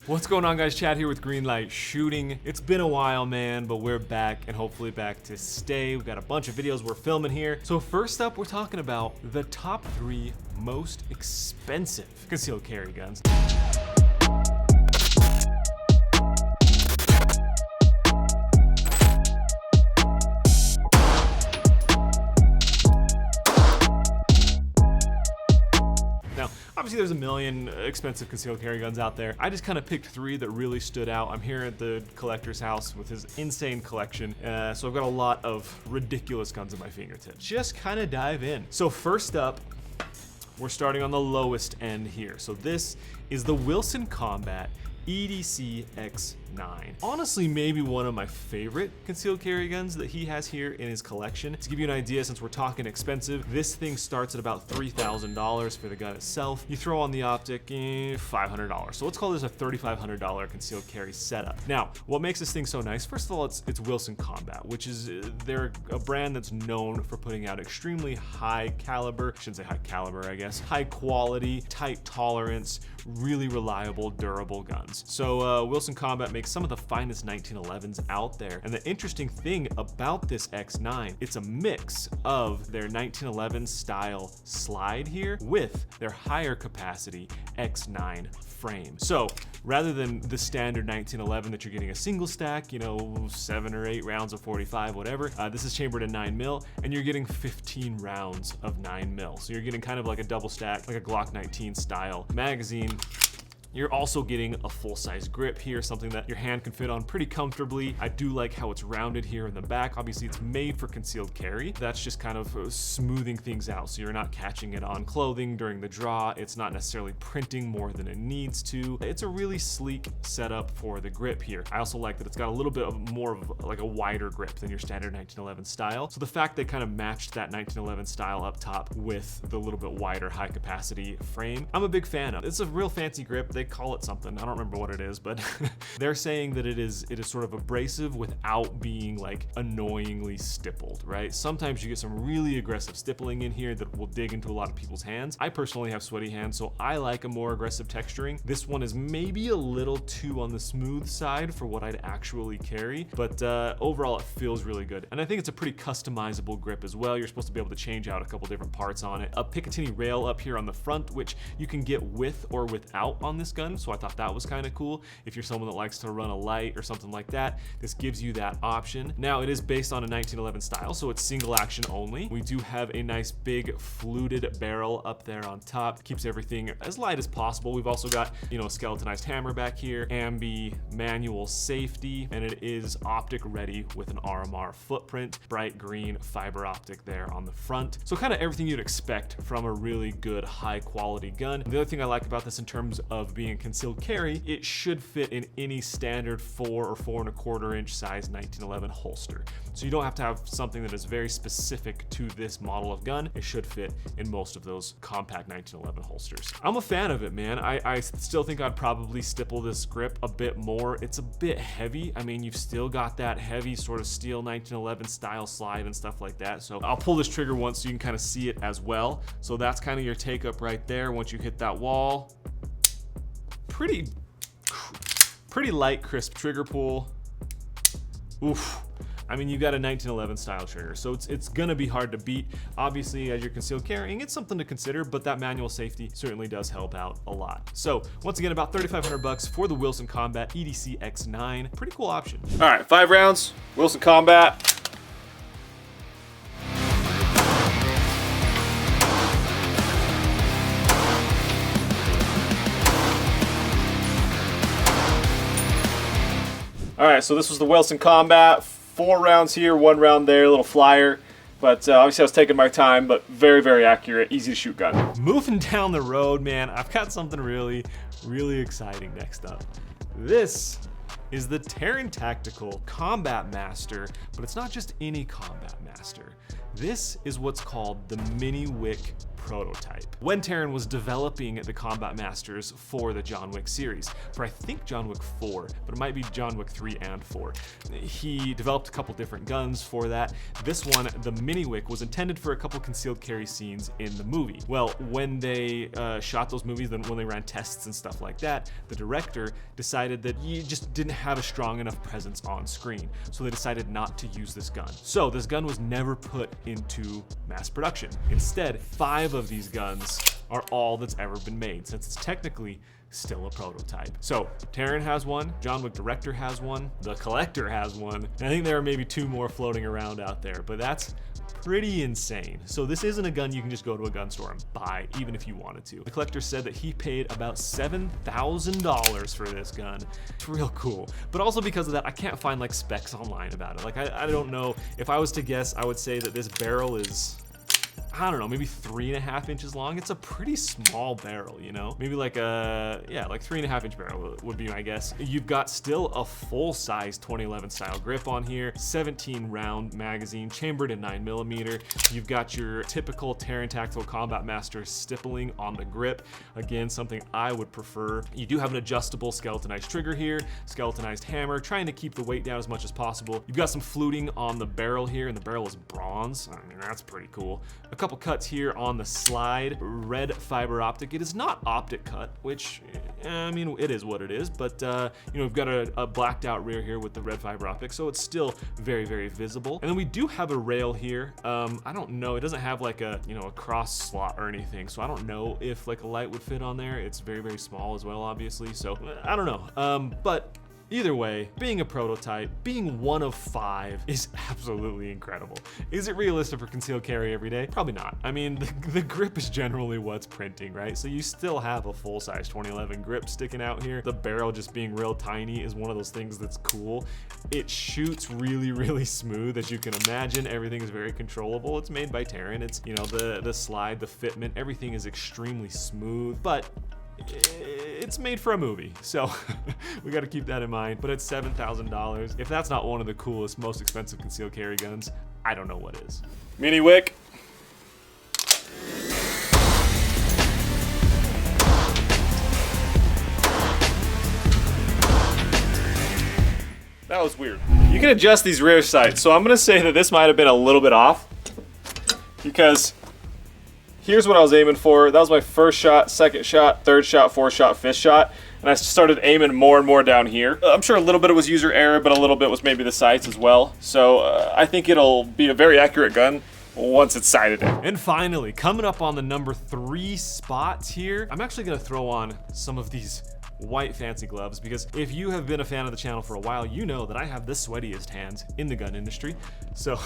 What's going on, guys? Chad here with Greenlight Shooting. It's been a while, man, but we're back and hopefully back to stay. We've got a bunch of videos we're filming here. So first up, we're talking about the top 3 most expensive concealed carry guns. Obviously, there's a million expensive concealed carry guns out there. I just kind of picked 3 that really stood out. I'm here at the collector's house with his insane collection, so I've got a lot of ridiculous guns at my fingertips. Just kind of dive in. So first up, we're starting on the lowest end here. So this is the Wilson Combat EDC X9. Honestly, maybe one of my favorite concealed carry guns that he has here in his collection. To give you an idea, since we're talking expensive, this thing starts at about $3,000 for the gun itself. You throw on the optic, $500. So let's call this a $3,500 concealed carry setup. Now, what makes this thing so nice? First of all, it's Wilson Combat, which is they're a brand that's known for putting out extremely high caliber, I shouldn't say high caliber, I guess, high quality, tight tolerance, really reliable, durable guns. So Wilson Combat makes some of the finest 1911s out there. And the interesting thing about this X9, it's a mix of their 1911 style slide here with their higher capacity X9 frame. So rather than the standard 1911 that you're getting a single stack, 7 or 8 rounds of 45, whatever, this is chambered in 9mm, and you're getting 15 rounds of 9mm. So you're getting kind of like a double stack, like a Glock 19 style magazine. You're also getting a full-size grip here, something that your hand can fit on pretty comfortably. I do like how it's rounded here in the back. Obviously, it's made for concealed carry. That's just kind of smoothing things out, so you're not catching it on clothing during the draw. It's not necessarily printing more than it needs to. It's a really sleek setup for the grip here. I also like that it's got a little bit of more of like a wider grip than your standard 1911 style. So the fact they kind of matched that 1911 style up top with the little bit wider high-capacity frame, I'm a big fan of. It's a real fancy grip. They call it something, I don't remember what it is, but they're saying that it is sort of abrasive without being like annoyingly stippled, right? Sometimes you get some really aggressive stippling in here that will dig into a lot of people's hands. I personally have sweaty hands, so I like a more aggressive texturing. This one is maybe a little too on the smooth side for what I'd actually carry, but overall it feels really good. And I think it's a pretty customizable grip as well. You're supposed to be able to change out a couple different parts on it. A Picatinny rail up here on the front, which you can get with or without on this gun, so I thought that was kind of cool. If you're someone that likes to run a light or something like that, this gives you that option. Now, it is based on a 1911 style, so it's single action only. We do have a nice big fluted barrel up there on top, keeps everything as light as possible. We've also got, a skeletonized hammer back here, ambi manual safety, and it is optic ready with an RMR footprint, bright green fiber optic there on the front. So kind of everything you'd expect from a really good high quality gun. The other thing I like about this in terms of being concealed carry, it should fit in any standard 4 or 4.25 inch size 1911 holster. So you don't have to have something that is very specific to this model of gun. It should fit in most of those compact 1911 holsters. I'm a fan of it, man. I still think I'd probably stipple this grip a bit more. It's a bit heavy. I mean, you've still got that heavy sort of steel 1911 style slide and stuff like that. So I'll pull this trigger once so you can kind of see it as well. So that's kind of your take up right there. Once you hit that wall, pretty light, crisp trigger pull. Oof. I mean, you got a 1911 style trigger, so it's gonna be hard to beat. Obviously, as you're concealed carrying, it's something to consider, but that manual safety certainly does help out a lot. So once again, about $3,500 for the Wilson Combat EDC X9. Pretty cool option. All right, 5 rounds, Wilson Combat. All right, so this was the Wilson Combat. 4 rounds here, 1 round there, a little flyer. But obviously I was taking my time, but very, very accurate, easy to shoot gun. Moving down the road, man, I've got something really, really exciting next up. This is the Terran Tactical Combat Master, but it's not just any Combat Master. This is what's called the Mini Wick prototype. When Taran was developing the Combat Masters for the John Wick series, for I think John Wick 4, but it might be John Wick 3 and 4, he developed a couple different guns for that. This one, the Mini Wick, was intended for a couple concealed carry scenes in the movie. Well, when they shot those movies, then when they ran tests and stuff like that, the director decided that he just didn't have a strong enough presence on screen, so they decided not to use this gun. So this gun was never put into mass production. Instead, 5 of these guns are all that's ever been made, since it's technically still a prototype. So Taran has one, John Wick director has one, the collector has one, and I think there are maybe 2 more floating around out there, but that's pretty insane. So this isn't a gun you can just go to a gun store and buy, even if you wanted to. The collector said that he paid about $7,000 for this gun. It's real cool. But also because of that, I can't find like specs online about it. Like I don't know. If I was to guess, I would say that this barrel is, I don't know, maybe 3.5 inches long. It's a pretty small barrel, you know? Maybe like a, yeah, like 3.5 inch barrel would be my guess. You've got still a full-size 2011 style grip on here, 17 round magazine, chambered in 9mm. You've got your typical Taran Tactical Combat Master stippling on the grip. Again, something I would prefer. You do have an adjustable skeletonized trigger here, skeletonized hammer, trying to keep the weight down as much as possible. You've got some fluting on the barrel here, and the barrel is bronze. I mean, that's pretty cool. A couple cuts here on the slide, red fiber optic. It is not optic cut, which, I mean, it is what it is, but you know, we've got a blacked out rear here with the red fiber optic, so it's still very, very visible. And then we do have a rail here. I don't know, it doesn't have like a, you know, a cross slot or anything, so I don't know if like a light would fit on there. It's very, very small as well, obviously, so I don't know. But either way, being a prototype, being one of 5 is absolutely incredible. Is it realistic for concealed carry every day? Probably not. I mean, the grip is generally what's printing, right? So you still have a full-size 2011 grip sticking out here. The barrel just being real tiny is one of those things that's cool. It shoots really, really smooth, as you can imagine. Everything is very controllable. It's made by Taran. It's, you know, the slide, the fitment, everything is extremely smooth, but it's made for a movie, so we got to keep that in mind. But it's $7,000. If that's not one of the coolest, most expensive concealed carry guns, I don't know what is. Mini Wick. That was weird. You can adjust these rear sights, so I'm gonna say that this might have been a little bit off, because here's what I was aiming for. That was my first shot, second shot, third shot, fourth shot, fifth shot. And I started aiming more and more down here. I'm sure a little bit of it was user error, but a little bit was maybe the sights as well. So I think it'll be a very accurate gun once it's sighted in. And finally, coming up on the number 3 spots here, I'm actually gonna throw on some of these white fancy gloves, because if you have been a fan of the channel for a while, you know that I have the sweatiest hands in the gun industry. So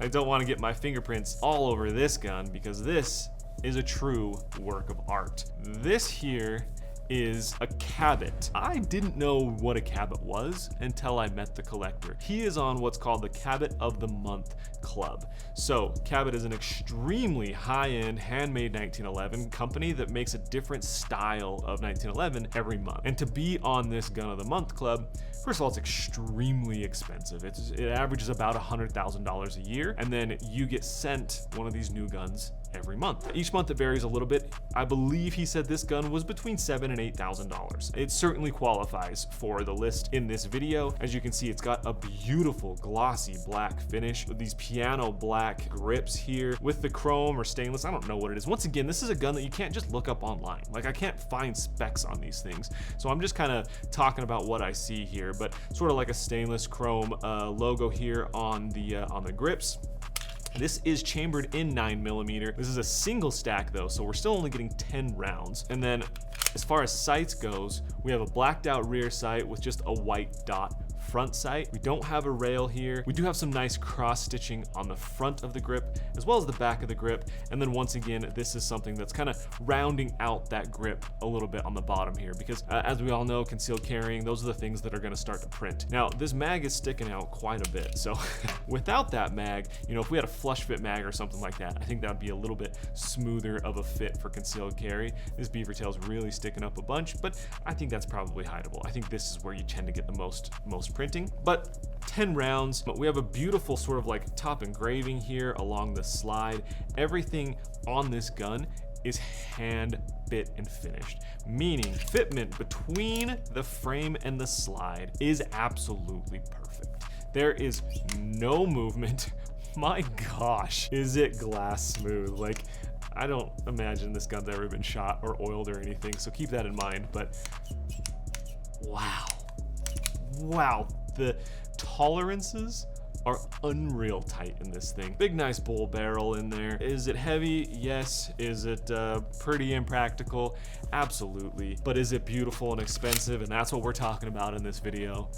I don't want to get my fingerprints all over this gun, because this is a true work of art. This here is a Cabat. I didn't know what a Cabat was until I met the collector. He is on what's called the Cabat of the Month Club. So Cabat is an extremely high-end handmade 1911 company that makes a different style of 1911 every month. And to be on this Gun of the Month Club, first of all, it's extremely expensive. It averages about $100,000 a year, and then you get sent one of these new guns every month. Each month it varies a little bit. I believe he said this gun was between $7,000 and $8,000. It certainly qualifies for the list in this video. As you can see, it's got a beautiful glossy black finish with these piano black grips here with the chrome or stainless. I don't know what it is. Once again, this is a gun that you can't just look up online. Like, I can't find specs on these things. So I'm just kind of talking about what I see here, but sort of like a stainless chrome logo here on the grips. This is chambered in 9mm. This is a single stack though, so we're still only getting 10 rounds. And then as far as sights goes, we have a blacked out rear sight with just a white dot front sight. We don't have a rail here. We do have some nice cross stitching on the front of the grip as well as the back of the grip. And then once again, this is something that's kind of rounding out that grip a little bit on the bottom here, because as we all know, concealed carrying, those are the things that are going to start to print. Now, this mag is sticking out quite a bit. So without that mag, you know, if we had a flush fit mag or something like that, I think that would be a little bit smoother of a fit for concealed carry. This beaver tail's really sticking up a bunch, but I think that's probably hideable. I think this is where you tend to get the most printing, but 10 rounds. But we have a beautiful sort of like top engraving here along the slide. Everything on this gun is hand bit and finished, meaning fitment between the frame and the slide is absolutely perfect. There is no movement. My gosh, is it glass smooth? Like, I don't imagine this gun's ever been shot or oiled or anything, so keep that in mind. But wow, the tolerances are unreal tight in this thing. Big nice bull barrel in there. Is it heavy? Yes. Is it pretty impractical? Absolutely. But is it beautiful and expensive? And that's what we're talking about in this video.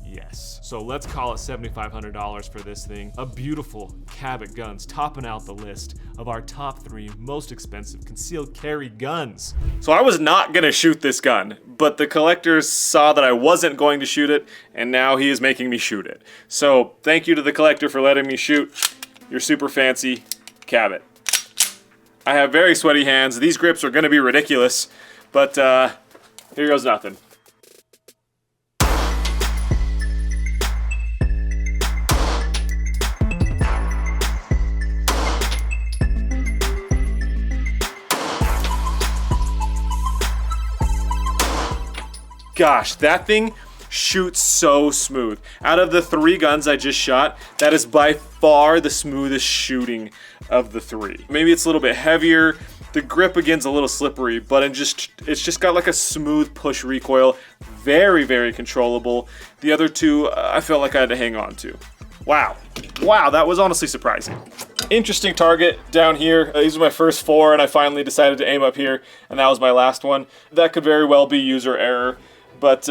Yes. So let's call it $7,500 for this thing. A beautiful Cabat guns topping out the list of our top 3 most expensive concealed carry guns. So I was not gonna shoot this gun, but the collector saw that I wasn't going to shoot it, and now he is making me shoot it. So thank you to the collector for letting me shoot your super fancy Cabat. I have very sweaty hands. These grips are gonna be ridiculous, but here goes nothing. Gosh, that thing shoots so smooth. Out of the 3 guns I just shot, that is by far the smoothest shooting of the 3. Maybe it's a little bit heavier. The grip again's a little slippery, but it's just got like a smooth push recoil. Very, very controllable. The other 2, I felt like I had to hang on to. Wow, that was honestly surprising. Interesting target down here. These were my first 4, and I finally decided to aim up here, and that was my last one. That could very well be user error. But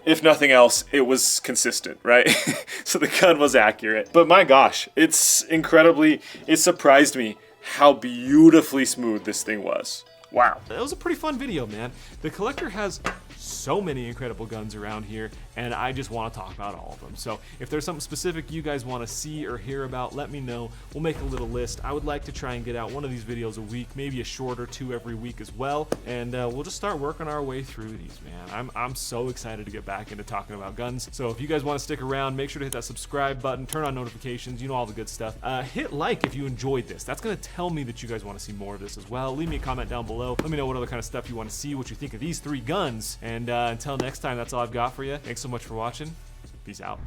if nothing else, it was consistent, right? So the gun was accurate. But my gosh, it surprised me how beautifully smooth this thing was. Wow. That was a pretty fun video, man. The collector has so many incredible guns around here, and I just want to talk about all of them. So if there's something specific you guys want to see or hear about, let me know. We'll make a little list. I would like to try and get out one of these videos a week, maybe a short or 2 every week as well, and we'll just start working our way through these, man. I'm so excited to get back into talking about guns. So if you guys want to stick around, make sure to hit that subscribe button, turn on notifications, you know, all the good stuff. Hit like if you enjoyed this. That's going to tell me that you guys want to see more of this as well. Leave me a comment down below. Let me know what other kind of stuff you want to see, what you think of these 3 guns, and until next time, that's all I've got for you. Thanks so much for watching. Peace out.